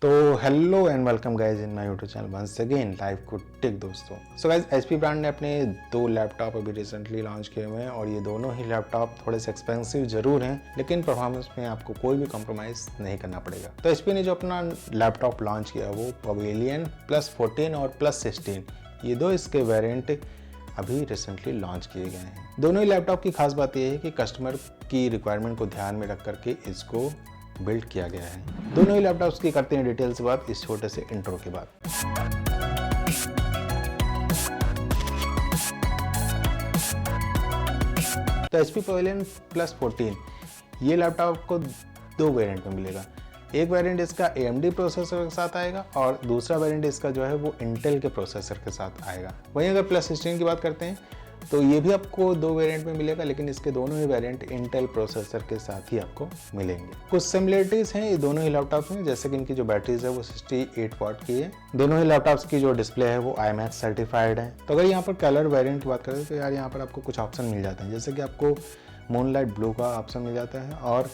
तो hello and welcome guys in my YouTube channel once again life good tech दोस्तों। So guys HP brand ने अपने दो laptop अभी रिसेंटली लॉन्च किए हुए हैं और ये दोनों ही लैपटॉप थोड़े से एक्सपेंसिव जरूर हैं, लेकिन परफॉर्मेंस में आपको कोई भी कॉम्प्रोमाइज़ नहीं करना पड़ेगा। तो एचपी ने जो अपना लैपटॉप लॉन्च किया वो पवेलियन प्लस 14 और प्लस 16 ये दो इसके वेरिएंट अभी रिसेंटली लॉन्च किए गए हैं। दोनों ही लैपटॉप की खास बात यह है कि कस्टमर की रिक्वायरमेंट को ध्यान में रख करके इसको बिल्ड किया गया है। दोनों ही लैपटॉप्स की करते हैं डिटेल से बात इस छोटे से इंट्रो के बाद। तो एचपी पवेलियन प्लस 14 ये लैपटॉप आपको दो वेरिएंट में मिलेगा। एक वेरिएंट इसका AMD प्रोसेसर के साथ आएगा और दूसरा वेरिएंट इसका जो है वो इंटेल के प्रोसेसर के साथ आएगा। वहीं अगर प्लस 16 की बात करते हैं तो ये भी आपको दो वेरिएंट में मिलेगा, लेकिन इसके दोनों ही वेरिएंट इंटेल प्रोसेसर के साथ ही आपको मिलेंगे। कुछ सिमिलरिटीज हैं ये दोनों ही लैपटॉप में, जैसे कि इनकी जो बैटरीज है वो 68 वाट की है। दोनों ही लैपटॉप्स की जो डिस्प्ले है वो IMAX सर्टिफाइड है। तो अगर यहाँ पर कलर वेरिएंट की बात करें तो यार यहाँ पर आपको कुछ ऑप्शन मिल जाते हैं, जैसे कि आपको मूनलाइट ब्लू का ऑप्शन मिल जाता है और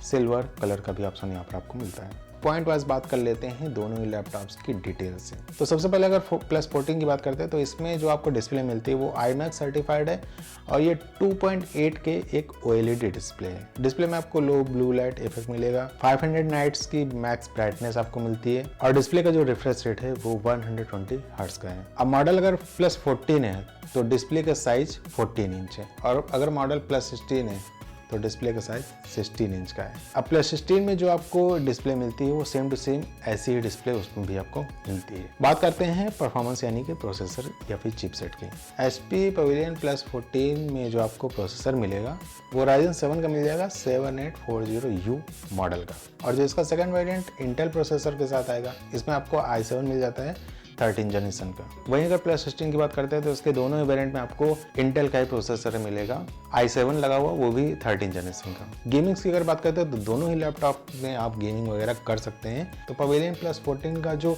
सिल्वर कलर का भी ऑप्शन यहाँ पर आपको मिलता है। पॉइंट वाइज बात कर लेते हैं दोनों ही लैपटॉप्स की डिटेल से। तो सबसे पहले अगर प्लस 14 की बात करते हैं तो इसमें जो आपको डिस्प्ले मिलती है वो IMAX सर्टिफाइड है और ये 2.8 के एक OLED डिस्प्ले है। डिस्प्ले में आपको लो ब्लू लाइट इफेक्ट मिलेगा, 500 नाइट्स की मैक्स ब्राइटनेस आपको मिलती है और डिस्प्ले का जो रिफ्रेश रेट है वो 120 हर्ट्ज का है। अब मॉडल अगर प्लस 14 है तो डिस्प्ले का साइज 14 इंच है और अगर मॉडल प्लस 16 है तो डिस्प्ले का साइज 16 इंच का है। अब प्लस 16 में जो आपको डिस्प्ले मिलती है वो सेम टू सेम ऐसी ही डिस्प्ले उसमें भी आपको मिलती है। बात करते हैं परफॉर्मेंस यानी कि प्रोसेसर या फिर चिपसेट की। एचपी पवेलियन प्लस 14 में जो आपको प्रोसेसर मिलेगा वो Ryzen 7 का मिल जाएगा 7840U मॉडल का, और जो इसका सेकंड वेरिएंट इंटेल प्रोसेसर के साथ आएगा इसमें आपको i7 मिल जाता है 13 जनरेशन का। वहीं अगर प्लस 16 की बात करते हैं तो इसके दोनों ही वेरिएंट में आपको इंटेल का ही प्रोसेसर मिलेगा, i7 लगा हुआ वो भी 13 जनरेशन का। गेमिंग्स की अगर बात करते हैं तो दोनों ही लैपटॉप में आप गेमिंग वगैरह कर सकते हैं। तो पवेलियन प्लस 14 का जो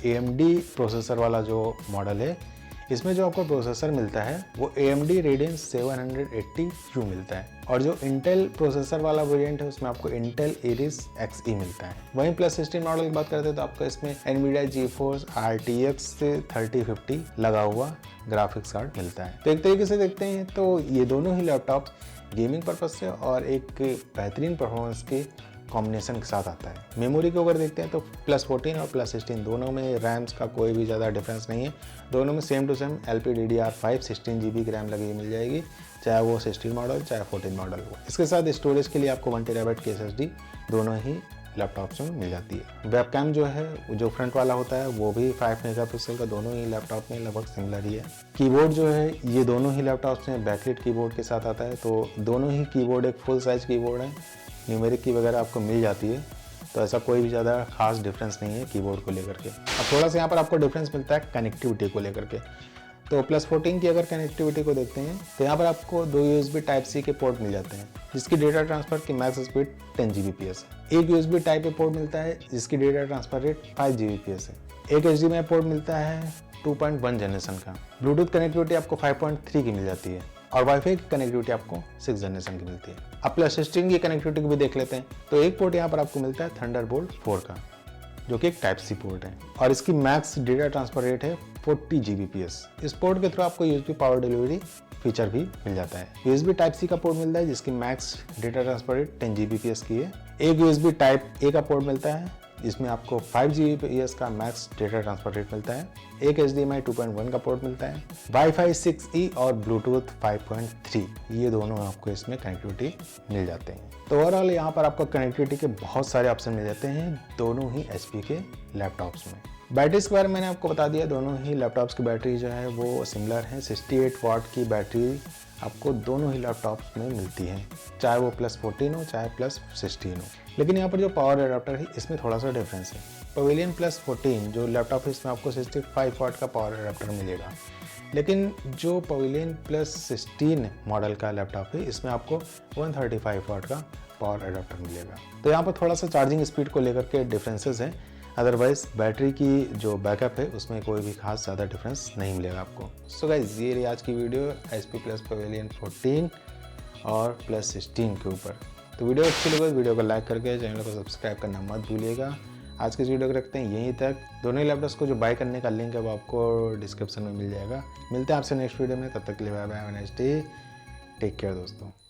AMD प्रोसेसर वाला जो मॉडल है इसमें जो आपको प्रोसेसर मिलता है वो AMD Radeon 780U मिलता है और जो इंटेल प्रोसेसर वाला वेरिएंट है उसमें आपको इंटेल Iris Xe मिलता है। वहीं प्लस 16 मॉडल की बात करते हैं तो आपको इसमें NVIDIA GeForce RTX 3050 लगा हुआ ग्राफिक्स कार्ड मिलता है। तो एक तरीके से देखते हैं तो ये दोनों ही लैपटॉप गेमिंग पर्पज से और एक बेहतरीन परफॉर्मेंस के कॉम्बिनेशन के साथ आता है। मेमोरी को अगर देखते हैं तो प्लस 14 और प्लस 16 दोनों में रैम्स का कोई भी ज़्यादा डिफरेंस नहीं है। दोनों में same to same LPDDR5 16 GB की रैम लगी मिल जाएगी, चाहे वो 16 मॉडल चाहे 14 मॉडल हो। इसके साथ स्टोरेज के लिए आपको 1 TB की SSD दोनों ही लैपटॉप्स में मिल जाती है। वेबकैम जो है जो फ्रंट वाला होता है वो भी 5 मेगापिक्सल का दोनों ही लैपटॉप में लगभग सिमिलर ही है। कीबोर्ड जो है ये दोनों ही लैपटॉप्स में बैकलाइट कीबोर्ड के साथ आता है, तो दोनों ही कीबोर्ड एक फुल साइज कीबोर्ड है। न्यूमेरिक की वगैरह आपको मिल जाती है, तो ऐसा कोई भी ज़्यादा खास डिफरेंस नहीं है कीबोर्ड को लेकर के। अब थोड़ा सा यहाँ पर आपको डिफरेंस मिलता है कनेक्टिविटी को लेकर के। तो प्लस 14 की अगर कनेक्टिविटी को देखते हैं तो यहाँ पर आपको दो USB Type-C के पोर्ट मिल जाते हैं जिसकी डेटा ट्रांसफर की मैक्स स्पीड 10 Gbps है। एक USB Type-A पोर्ट मिलता है जिसकी डेटा ट्रांसफर रेट 5 Gbps है। एक HDMI पोर्ट मिलता है 2.1 जनरेशन का। ब्लूटूथ कनेक्टिविटी आपको 5.3 की मिल जाती है और वाईफाई की कनेक्टिविटी आपको 6 जनरेशन की मिलती है। अब प्लस 16 की कनेक्टिविटी को भी देख लेते हैं तो एक पोर्ट यहाँ पर आपको मिलता है थंडरबोल्ट 4 का, जो कि एक Type-C पोर्ट है और इसकी मैक्स डेटा ट्रांसफर रेट है 40 Gbps। इस पोर्ट के थ्रू आपको USB पावर डिलीवरी फीचर भी मिल जाता है। USB Type-C का पोर्ट मिलता है जिसकी max data transfer rate 10 Gbps की है। एक USB Type-A का पोर्ट मिलता है इसमें आपको 5 Gbps का मैक्स डेटा ट्रांसफर रेट मिलता है। एक HDMI 2.1 का पोर्ट मिलता है। वाईफाई 6E और ब्लूटूथ 5.3 ये दोनों आपको इसमें कनेक्टिविटी मिल जाते हैं। तो ओवरऑल यहाँ पर आपको कनेक्टिविटी के बहुत सारे ऑप्शन मिल जाते हैं दोनों ही HP के लैपटॉप्स में। बैटरीज के बारे में मैंने आपको बता दिया, दोनों ही लैपटॉप्स की बैटरी जो है वो सिमिलर है। 68 वाट की बैटरी आपको दोनों ही लैपटॉप्स में मिलती है, चाहे वो प्लस 14 हो चाहे प्लस 16 हो। लेकिन यहाँ पर जो पावर एडाप्टर है इसमें थोड़ा सा डिफरेंस है। पवेलियन प्लस 14 जो लैपटॉप है इसमें आपको 65 वाट का पावर एडाप्टर मिलेगा, लेकिन जो पवेलियन प्लस 16 मॉडल का लैपटॉप है इसमें आपको 135 वाट का पावर एडाप्टर मिलेगा। तो यहाँ पर थोड़ा सा चार्जिंग स्पीड को लेकर के डिफरेंसेस हैं, अदरवाइज बैटरी की जो बैकअप है उसमें कोई भी खास ज़्यादा डिफरेंस नहीं मिलेगा आपको। सो गाइस ये रही आज की वीडियो HP प्लस पवेलियन 14 और प्लस 16 के ऊपर। तो वीडियो अच्छी लगे तो वीडियो को लाइक करके चैनल को सब्सक्राइब करना मत भूलिएगा। आज के इस वीडियो को रखते हैं यहीं तक। दोनों लैपटॉप्स को जो बाय करने का लिंक है वो आपको डिस्क्रिप्शन में मिल जाएगा। मिलते हैं आपसे नेक्स्ट वीडियो में, तब तक के लिए bye bye, have a nice day, take care दोस्तों।